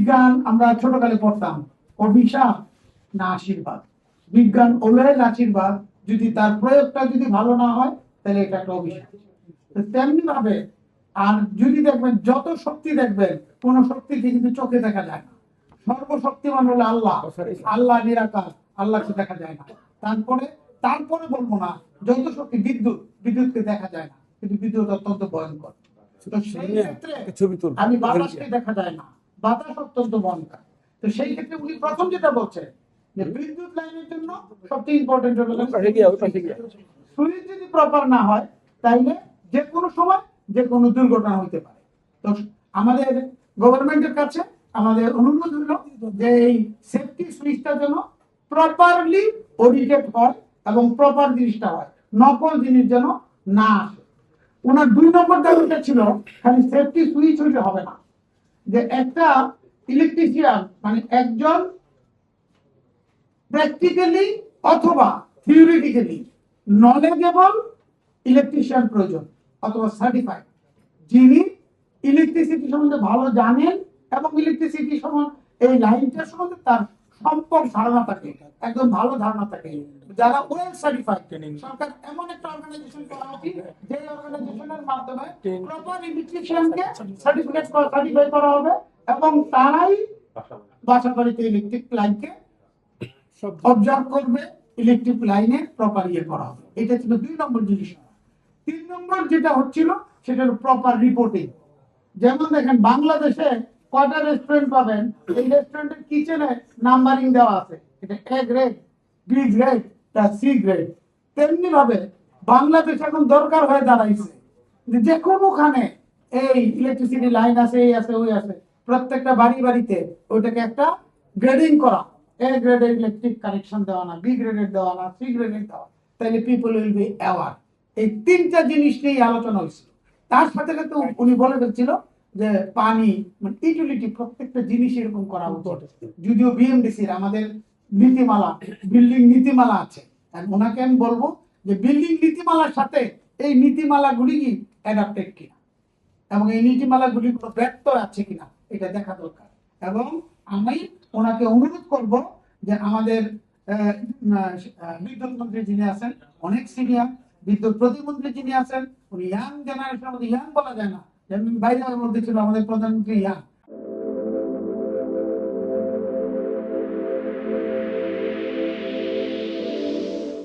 বিজ্ঞান আমরা ছোটকালে পড়তাম, অভিশাপ না আশীর্বাদ। বিজ্ঞান অলওয়েজ আশীর্বাদ, যদি তার প্রয়োগটা যদি ভালো না হয় তাহলে এটা একটা অভিশাপ। তেমনি ভাবে আর যদি দেখবেন যত শক্তি দেখবেন, কোন শক্তিকে কিন্তু চোখে দেখা যায় না। সর্বশক্তিমান হলো আল্লাহ, আল্লাহ নিরাকার, আল্লাহকে দেখা যায় না। তারপরে তারপরে বলবো না, যত শক্তি, বিদ্যুৎকে দেখা যায় না, কিন্তু বিদ্যুৎ অত্যন্ত ভয়ঙ্কর। তো সেই ক্ষেত্রে আমি বাতাসকে দেখা যায় না, বাতাস অত্যন্ত ভয়ঙ্কর। তো সেই ক্ষেত্রে উনি প্রথম যেটা বলছেন যে বিদ্যুৎ লাইনের জন্য সবচেয়ে ইম্পর্টেন্ট হলো সুইচ যদি প্রপার না হয় তাইলে যে কোনো সময় যে কোনো দুর্ঘটনা হইতে পারে। তো আমাদের গভর্নমেন্টের কাছে আমাদের অনুরোধ হলো যে এই সেফটি সুইচটা যেন প্রপারলি অডিটেড হয় এবং প্রপার জিনিসটা হয়, নকল জিনিস যেন না আসে। ওনার 2 নম্বর দাবিটা ছিল খালি সেফটি সুইচ হইলে হবে না, যে একটা ইলেকট্রিশিয়ান মানে একজন প্র্যাকটিক্যালি অথবা থিওরিটিক্যালি নলেজেবল ইলেকট্রিশিয়ান প্রয়োজন, অথবা সার্টিফাইড, যিনি ইলেকট্রিসিটি সম্বন্ধে ভালো জানেন এবং ইলেকট্রিসিটি সম্বন্ধে এই লাইনটা সম্বন্ধে তার সম্পর্ক ধারণা থাকে, একদম ভালো ধারণা থাকে, যারা ওয়েল সার্টিফাইড। সরকার এমন একটা অর্গানাইজেশন করা উচিত যে অর্গানাইজেশনের মাধ্যমে প্রপার ইলেকট্রিশিয়ানকে সার্টিফাই করা হবে এবং তারাই বাসা বাড়িতে ইলেকট্রিক লাইনকে অবজার্ভ করবে, ইলেকট্রিক লাইনে প্রপার ইয়ে করা হবে। এটা ছিল 2 নম্বর জিনিস। 3 নম্বর যেটা হচ্ছিল সেটা হলো প্রপার রিপোর্টিং। যেমন দেখেন বাংলাদেশে কয়টা রেস্টুরেন্ট পাবেন, এই রেস্টুরেন্টের কিচেনে নাম্বারিং দেওয়া আছে, এটা A grade, B grade, C grade. তেমনি ভাবে বাংলাদেশ এখন দরকার হয়ে দাঁড়াইছে যে কোনোখানে এই ইলেকট্রিসিটি লাইন আছে, এই আছে, ওই আছে, প্রত্যেকটা বাড়ি বাড়িতে ওইটাকে একটা গ্রেডিং করা, এ গ্রেডের ইলেকট্রিক কানেকশন দেওয়া না, বি গ্রেডের দেওয়া না, সি গ্রেডের দেওয়া, তাহলে পিপল উইল বি অ্যাওয়ার। এই 3টা জিনিস নিয়ে আলোচনা হয়েছিল। তার সাথে সাথে উনি বলে ফেলছিল যে পানি মানে ইউটিলিটি প্রত্যেকটা জিনিস এরকম করা উচিত। যদিও বিএমডিসির আমাদের নীতিমালা, বিল্ডিং নীতিমালা আছে, আর ওনাকে আমি বলবো যে বিল্ডিং নীতিমালার সাথে এই নীতিমালাগুলি কি অ্যাডাপ্টেড কিনা এবং এই নীতিমালাগুলি কোনো ব্যর্থ আছে কিনা এটা দেখা দরকার। এবং আমি ওনাকে অনুরোধ করব যে আমাদের বিদ্যুৎ মন্ত্রী যিনি আছেন অনেক সিনিয়র, বিদ্যুৎ প্রতিমন্ত্রী যিনি আছেন উনি ইয়াং জেনারেশন, ইয়াং বলা যায় না, যেমন বাইরে মধ্যে ছিল আমাদের প্রধানমন্ত্রী ইয়াং,